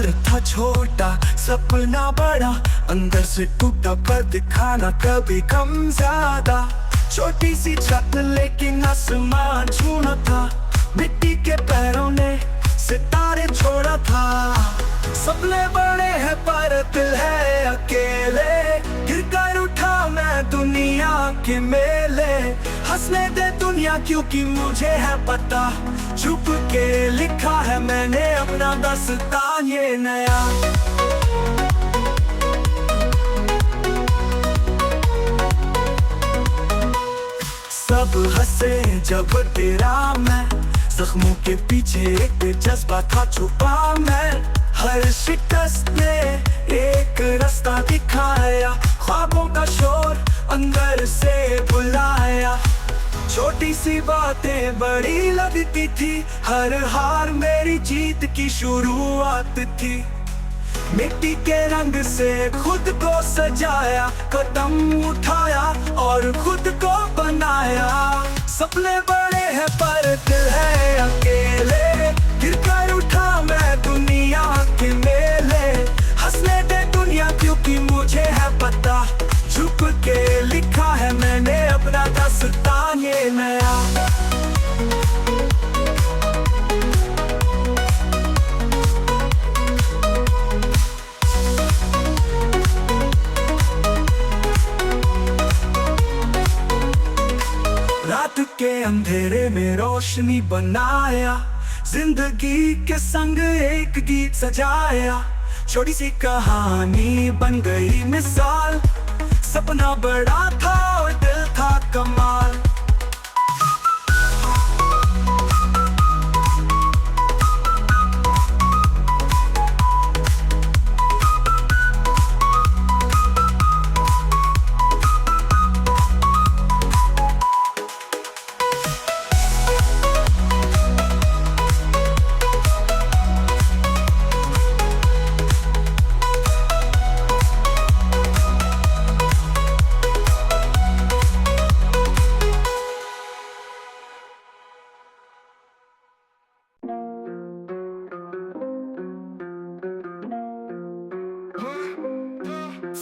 प्यार था छोटा, सपना बड़ा, अंदर से टूटा पर दिखाना कभी कम ज्यादा। छोटी सी छत लेकिन आसमान छूना था, मिट्टी के पैरों ने सितारे छोड़ा था। सपने बड़े हैं पर दिल है अकेले, गिर कर उठा मैं दुनिया के मेले। हंसने दे दुनिया क्योंकि मुझे है पता, छुप के लिखा है मैंने अपना दास्तान ये नया। सब हंसे जब तेरा मैं, जख्मों के पीछे एक जज्बा था छुपा मैं। हर शिकस्त ने एक रास्ता दिखाया, ख्वाबों का शोर अंदर से बुलाया। छोटी सी बातें बड़ी लगती थी, हर हार मेरी जीत की शुरुआत थी। मिट्टी के रंग से खुद को सजाया, कदम उठाया और खुद को बनाया। सपने बड़े हैं पर दिल है अकेले, गिर कर उठा मैं दुनिया के मेले। हंसने दे दुनिया क्योंकि मुझे है पता, छुप के लिखा है मैंने अपना दास्तान ये नया। रात के अंधेरे में रोशनी बनाया, जिंदगी के संग एक गीत सजाया। छोटी सी कहानी बन गई मिसाल, सपना बड़ा था और दिल था कमाल।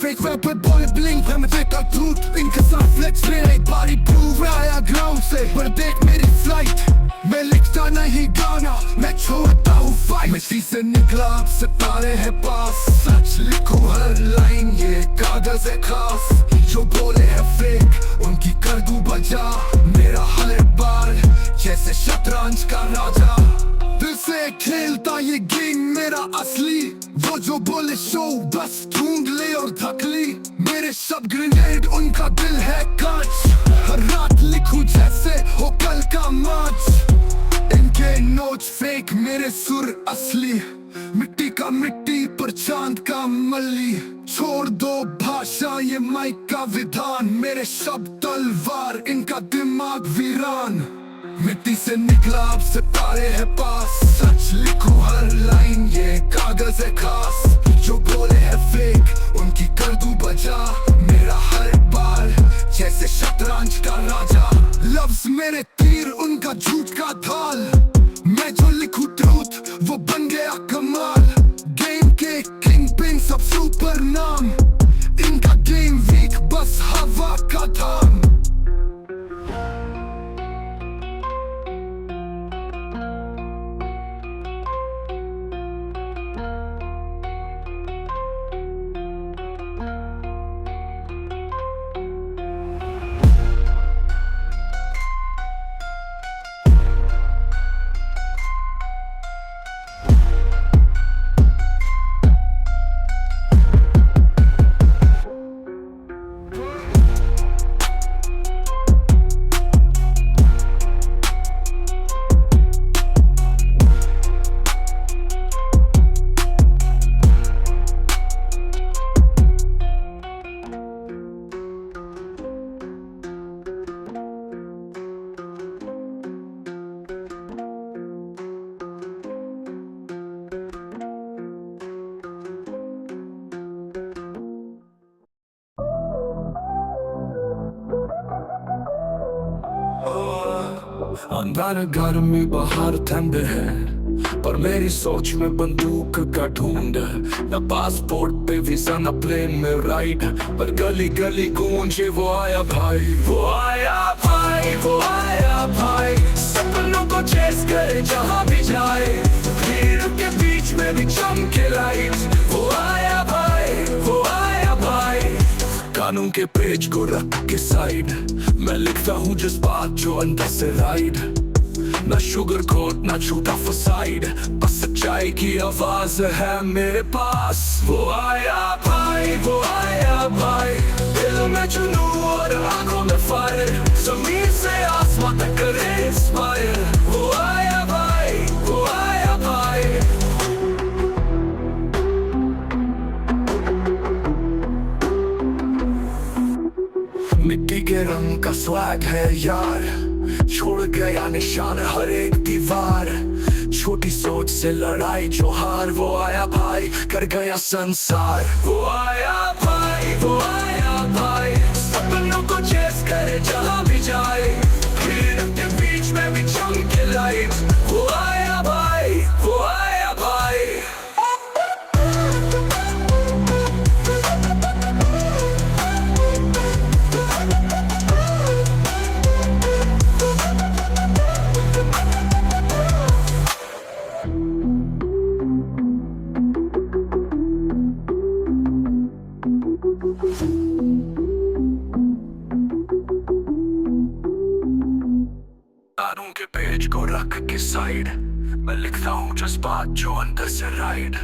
Fake rapper boy bling frem met ik uit roet. Ingestaan flex weer body blue raya ground से पर देख मेरी flight, मैं लिखता नहीं गाना, मैं छोड़ता हूँ fight। मैं से निकला अब सितारे है पास, सच लिखूं हर लाइन ये कागज है खास। जो बोले है fake उनकी कर दूं बजा, मेरा हर बार जैसे शतरंज का राजा। दिल से खेलता ये गेम मेरा असली, वो जो बोले शो बस ढूंढ ले और धक ली। मेरे सब ग्रेनेड उनका दिल है कांच, हर रात लिखूं जैसे हो कल का मैच। इनके नोट फेक मेरे सुर असली, मिट्टी का मिट्टी पर चांद का मल्ली। छोड़ दो भाषा ये माइक का विधान, मेरे शब्द तलवार इनका दिमाग वीरान। मिट्टी से निकला अब सितारे है पास, सच लिखूं हर लाइन ये कागज है खास। जो बोले है फेक उनकी कर दूं बजा, मेरा हर बार जैसे शतरंज का राजा। लफ्ज मेरे तीर उनका झूठ का ढाल, मैं जो लिखूं ट्रूथ वो बन गया कमाल। गेम के किंग पिन सब सुपर नाम, इनका गेम वीक बस हवा का धाम। अंधारा घर में बाहर ठंड है, पर मेरी सोच में बंदूक का ढूंढ। न पासपोर्ट पे वीजा न प्लेन में राइड, पर गली गली गूंजे वो आया भाई, वो आया भाई, वो आया भाई। सपनों को चेस करे जहाँ भी जाए, भीड़ के बीच में भी चमके लाइट। वो आया भाई, वो आया भाई। कानून के पेज को रख के साइड, मैं लिखता हूँ जज्बात जो अंदर से राइड। ना शुगर कोट ना झूठा फसाइड, बस सच्चाई की आवाज है मेरे पास। वो आया भाई, वो आया भाई। दिल में जुनून और आंखों में फायर, जमीन से आसमां तक करे इंस्पायर। वो आया भाई, वो आया भाई। मिट्टी के रंग का स्वैग है यार, छोड़ गया निशान हर एक दीवार। छोटी सोच से लड़ाई जो हार, वो आया भाई कर गया संसार। वो आया भाई, वो आया भाई। सपनों को चेस करे जहाँ भी जाए, भीड़ के बीच में भी चमके लाइट। वो आया भाई, वो आया भाई। कानून के पेज को रख के साइड, मैं लिखता हूँ जज्बात जो अंदर से राइड।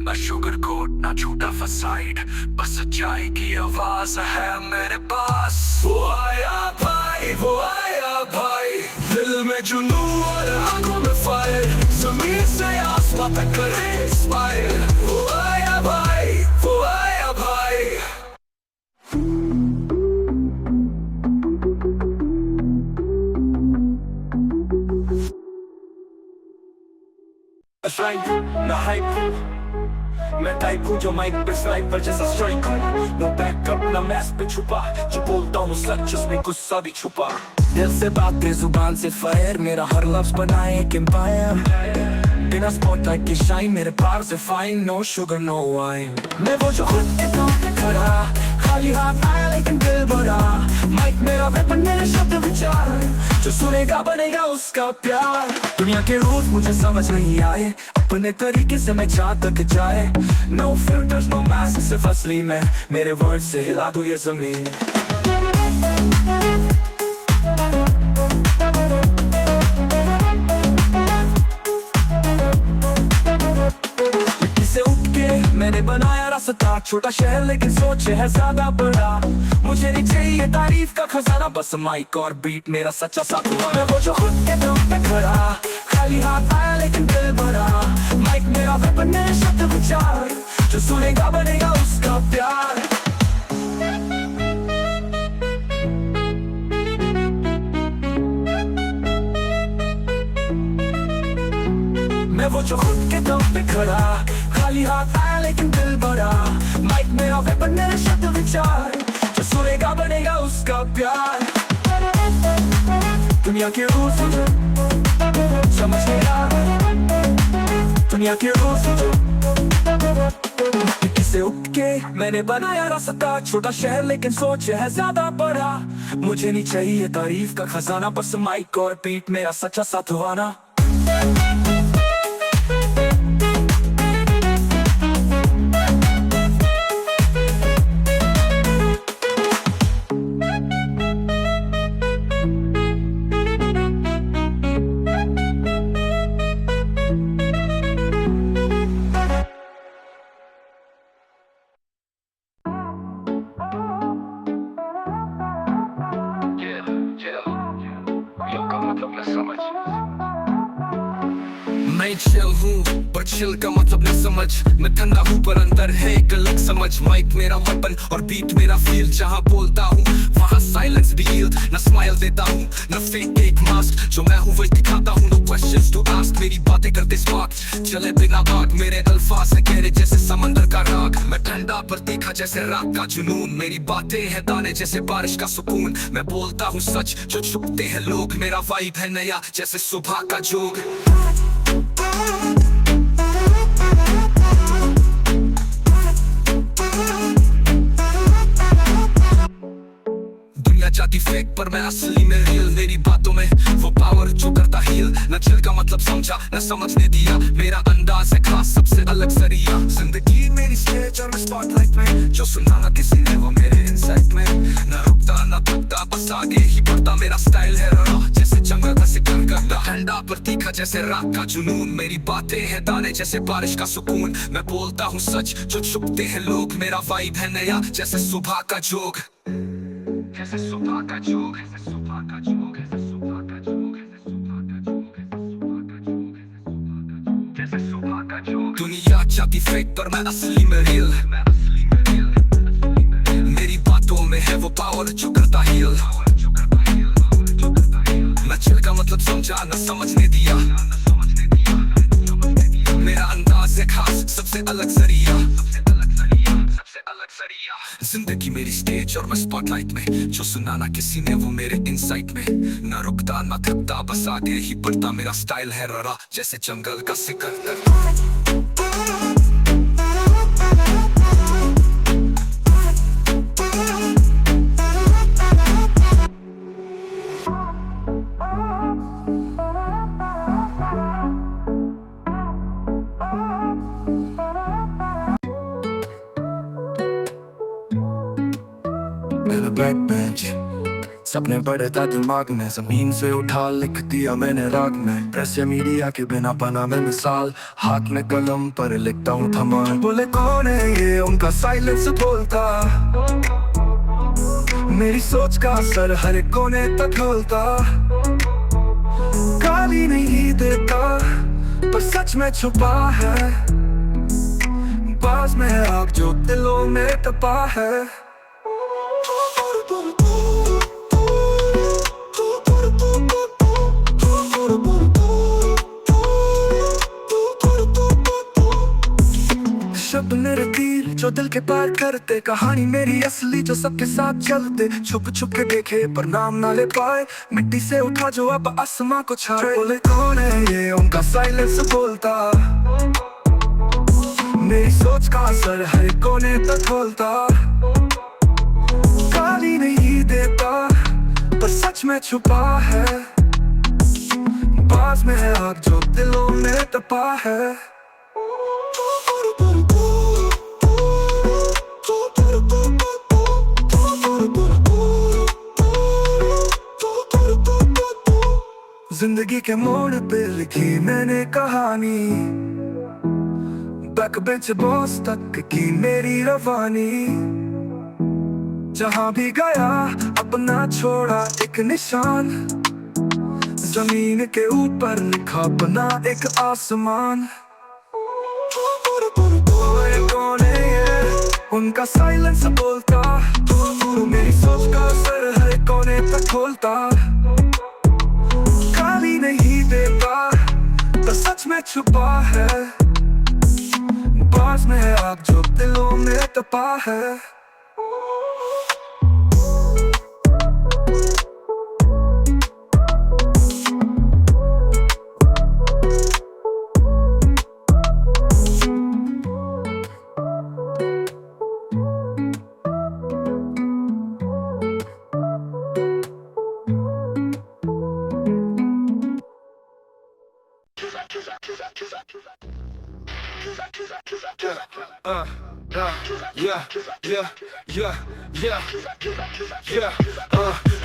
ना शुगर कोट ना झूठा फसाइड, बस सच्चाई की आवाज है मेरे पास। वो आया भाई, वो आया भाई। दिल में जुनून और आंखों में फायर, जमीन से आसमां तक करे इंस्पायर। वो आया भाई, वो आया भाई। ना हाइप, मैं टाइप हूँ जो माइक पे स्नाइपर जैसा स्ट्राइक। नो बैकअप ना मैस पे छुपा, जो बोलता हूँ सच उसमें गुस्सा भी छुपा। दिल से बातें जुबान से फायर, मेरा हर लफ्ज बनाए एक एम्पायर। बिना स्पॉटलाइट की शाइन, मेरे पार से fine. No sugar no wine, मैं वो जो खुद के दम पे खड़ा, खाली हाथ आया लेकिन दिल भरा। माइक मेरा वेपन, मेरे शब्द विचार, जो सुनेगा बनेगा उसका प्यार। दुनिया के रूल्स मुझे समझ नहीं आए, अपने तरीके से मैं जहाँ तक जाए। नो फिल्टर्स नो मास्क, सिर्फ असली में मेरे वर्ड से हिला दूँ ये जमीन। मैंने बनाया रास्ता, छोटा शहर लेकिन सोचे है ज्यादा बड़ा। मुझे नहीं चाहिए तारीफ का खजाना, बस माइक और बीट मेरा सच्चा साथ हुआ। मैं वो जो खुद के दम पे खड़ा, खाली हाथ आया लेकिन दिल भरा। माइक मेरा वेपन, मेरे शब्द विचार, जो सुनेगा बनेगा उसका प्यार। मैं वो जो खुद के दम पे खड़ा, खाली हाथ आया लेकिन दिल भरा। माइक मेरा वेपन, मेरे शब्द विचार, जो सुनेगा बनेगा उसका प्यार। दुनिया के रूल्स मुझे समझ नहीं आ, दुनिया के रूल्स मुझे से उठ के मैंने बनाया रास्ता। छोटा शहर लेकिन सोच है ज्यादा बड़ा। मुझे नहीं चाहिए तारीफ का खजाना, बस माइक और बीट मेरा सच्चा साथ हुआना। मैं चिल हूँ पर चिल का मतलब न समझ। मैं ठंडा हूँ पर अंदर है एक अलग समझ। माइक मेरा वेपन और बीट मेरा फील्ड, जहाँ बोलता हूँ वहाँ साइलेंस भी यील्ड। न स्माइल देता हूँ न फेक एक मास्क, जो मैं हूँ वही दिखाता हूँ। नो क्वेश्चंस टू आस्क, मेरी बातें करते स्मार्ट, चले बिना बात। मेरे अल्फाज है गहरे जैसे समंदर का राग। मैं ठंडा पर तीखा जैसे रात का जुनून। मेरी बातें हैं दाने जैसे बारिश का सुकून। मैं बोलता हूँ सच जो छुपते हैं लोग। मेरा वाइब है नया जैसे सुबह का जोग। दुनिया चाहती फेक पर मैं असली में रियल, मेरी बातों में वो पावर जो करता हील। न चिल का मतलब समझा न समझने दिया, मेरा अंदाज है खास सबसे अलग जरिया। जिंदगी मेरी स्टेज और मैं स्पॉटलाइट में, जो सुना ना किसी ने वो मेरे इनसाइट में। न रुकता न थकता बस आगे ही बढ़ता, मेरा स्टाइल है रॉ जैसे जंगल का सिकन करता, ठंडा पर तीखा जैसे रात का जुनून। मेरी बातें हैं दाने जैसे बारिश का सुकून, मैं बोलता हूँ सच जो छुपते हैं लोग। मेरा वाइब है नया जैसे सुबह का जोग, जैसे सुबह का जोग, जैसे सुबह का जोग, जैसे सुबह का जोग, जैसे सुबह का जोग, जैसे सुबह का जोग। दुनिया चाहती फेक पर मैं असली में रियल, मेरी बातों में है वो पावर जो करता हील। न चिल का मतलब समझा न समझने दिया, मेरा अंदाज है खास सबसे अलग जरिया। जिंदगी मेरी स्टेज और मैं स्पॉटलाइट में, जो सुना ना किसी ने वो मेरे इनसाइट में। न रुकता न थकता बस आगे ही बढ़ता, मेरा स्टाइल है ररा जैसे जंगल का सिकंदर। मेरा बैक बेंच सपने बड़े था दिमाग में, जमीन से उठा लिख दिया मैंने राग में। प्रेस या मीडिया के बिना बना मैं मिसाल, हाथ में कलम पर लिखता हूँ थमान। बोले कौन है ये उनका साइलेंस बोलता, मेरी सोच का असर हर एक कोने तक होता। गाली नहीं देता पर सच में छुपा है, बाज में आग जो दिलों में तपा है। शब्द मेरे तीर जो दिल के पार करते, कहानी मेरी असली जो सबके साथ चलते। छुप छुप के देखे पर नाम ना ले पाए, मिट्टी से उठा जो अब आसमां को छाए। बोले कौन है ये उनका साइलेंस बोलता, मेरी सोच का असर हर कोने तक खोलता। गाली नहीं देता पर सच में छुपा है, बाज में है आग जो दिलों में तपा है। जिंदगी के मोड़ पे लिखी मैंने कहानी, बैक बेंच बॉस तक की मेरी रवानी। जहां भी गया अपना छोड़ा एक निशान, जमीन के ऊपर लिखा बना एक आसमान। कौन है ये उनका साइलेंस बोलता, मेरी सोच का असर हर कोने तक खोलता। गाली नहीं देता पर सच में छुपा है, बाज में है आग जो दिलों में तपा है।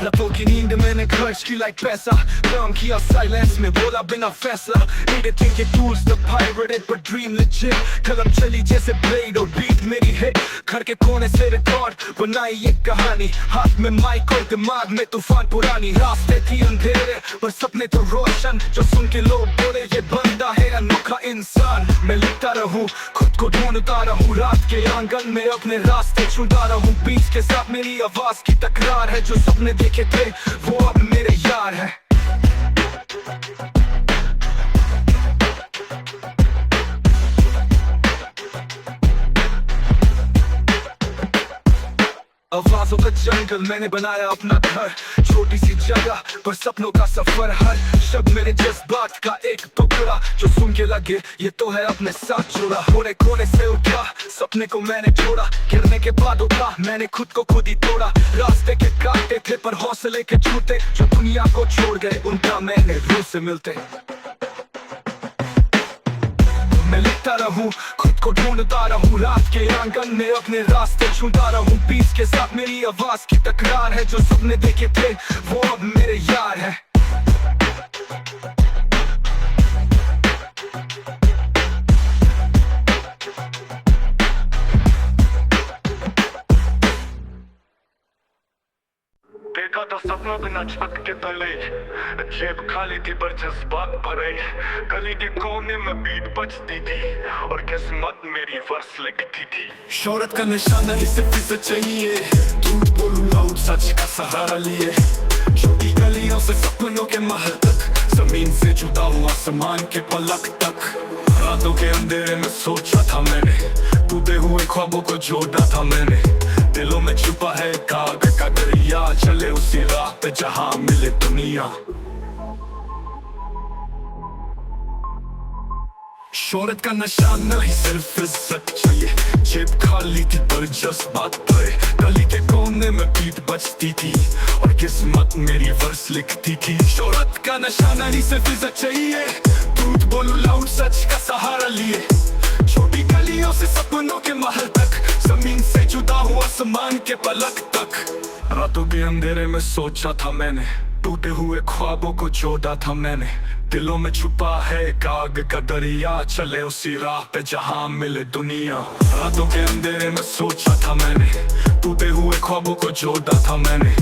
लतों की नींद मैंने खर्च की लाइक पैसा, काम किया साइलेंस में बोला बिना फैसला। Editing के tools the pirated but dream legit, कलम चली जैसे blade और beat मेरी hit। घर के कोने से रिकॉर्ड बनाई ये कहानी, हाथ में माइक और दिमाग में तूफान पुरानी। रास्ते थी अंधेरे पर सपने तो रोशन, जो सुन के लोग बोले ये बंदा है अनोखा इंसान। मैं लिखता रहूं खुद को ढूंढता रहूं, रात के आंगन में अपने रास्ते चुनता रहूं। बीच के साथ मेरी आवाज की तकरार है, जो सपने देखे थे वो अब मेरे यार है। आवाजों का जंगल मैंने बनाया अपना घर, छोटी सी जगह पर सपनों का सफर, हर शब्द मेरे जज्बात का एक टुकड़ा, जो सुन के लगे ये तो है अपने साथ जुड़ा। कोने कोने से उठा सपने को मैंने जोड़ा, गिरने के बाद उठा मैंने खुद को खुद ही तोड़ा। रास्ते के काटे थे पर हौसले के छूटे, जो दुनिया को छोड़ गए उनका मैंने रूह से मिलते। मैं लिखता रहूं खुद को ढूंढता रहूं, रात के आंगन में अपने रास्ते ढूंढता रहूं। बीच के साथ मेरी आवाज की तकरार है, जो सपने देखे थे वो अब मेरे यार है। देखा तो सपनों बिना छत के तले, जेब खाली थी पर जज्बात भरे। गली के कोने में बीट बजती थी और किस्मत मेरी वर्स लिखती थी। शोहरत का नशा नहीं सिर्फ इज्जत चाहिए, झूठ बोलूं लाऊं सच का सहारा लिए। छोटी गलियों से सपनों के महल तक, जमीन से जुदा हूँ आसमान के पलक तक। रातों के अंधेरे में सोचा था मैंने, टूटे हुए ख्वाबों को जोड़ा था मैंने। दिलों में छुपा है कागज का दरिया, चले उसी राह पे जहां मिले दुनिया। शोहरत का नशा नहीं सिर्फ इज्जत चाहिए, जेब खाली थी पर जज्बात भरे। गली के कोने में बीट बजती थी और किस्मत मेरी वर्स लिखती थी। शोहरत का नशा नहीं सिर्फ इज्जत चाहिए, झूठ बोलूं लाऊं सच का सहारा लिए। छोटी गलियों से सपनों के महल तक, जमीन से जुदा हूँ आसमान के पलक तक। रातों के अंधेरे में सोचा था मैंने, टूटे हुए ख्वाबों को जोड़ा था मैंने। दिलों में छुपा है कागज का दरिया, चले उसी राह पे जहां मिले दुनिया। रातों के अंधेरे में सोचा था मैंने, टूटे हुए ख्वाबों को जोड़ा था मैंने।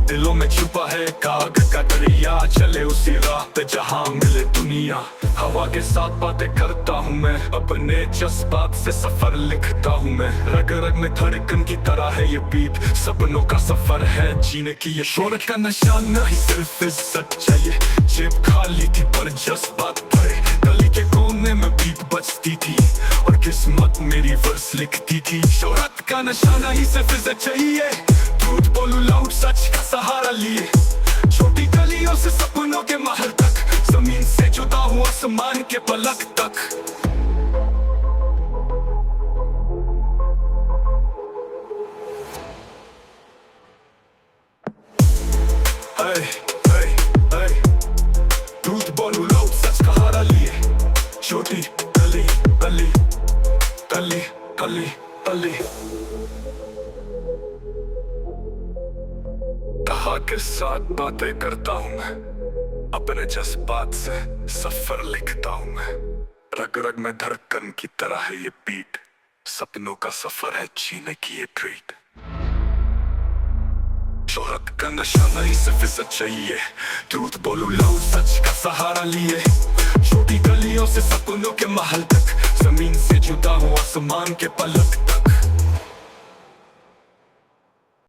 दिलों में छुपा है कागज का दरिया, चले उसी राह पे जहां मिले दुनिया। हवा के साथ बातें करता हूँ मैं, अपने जज्बात से सफर लिखता हूँ मैं। रग रग में धड़कन की तरह है ये बीट, सपनों का सफर है जीने की ये। शोहरत का नशा नहीं सिर्फ इज्जत चाहिए, जेब खाली थी पर जज्बात भरे। गली के कोने में बीट बजती थी और किस्मत मेरी वर्स लिखती थी। शोहरत का नशा नहीं सिर्फ इज्जत चाहिए, झूठ बोलूं लाऊं सच का सहारा लिए। छोटी गलियों से सपनों के महल तक, जमीन से जुदा हूँ आसमान के पलक तक। झूठ बोलूं लाऊं सच का सहारा लिए। छोटी गली गली गली गली गली, कहा के साथ बातें करता हूँ मैं, अपने जज्बात से सफर लिखता हूँ मैं। रग रग में धड़कन की तरह है ये बीट, सपनों का सफर है जीने की ये ट्रीट। शोहरत का नशा नहीं सिर्फ इज्जत चाहिए, झूठ बोलूं लाऊं सच का सहारा लिए। छोटी गलियों से सपनों के महल तक, जमीन से जुदा हूँ आसमान के पलक तक।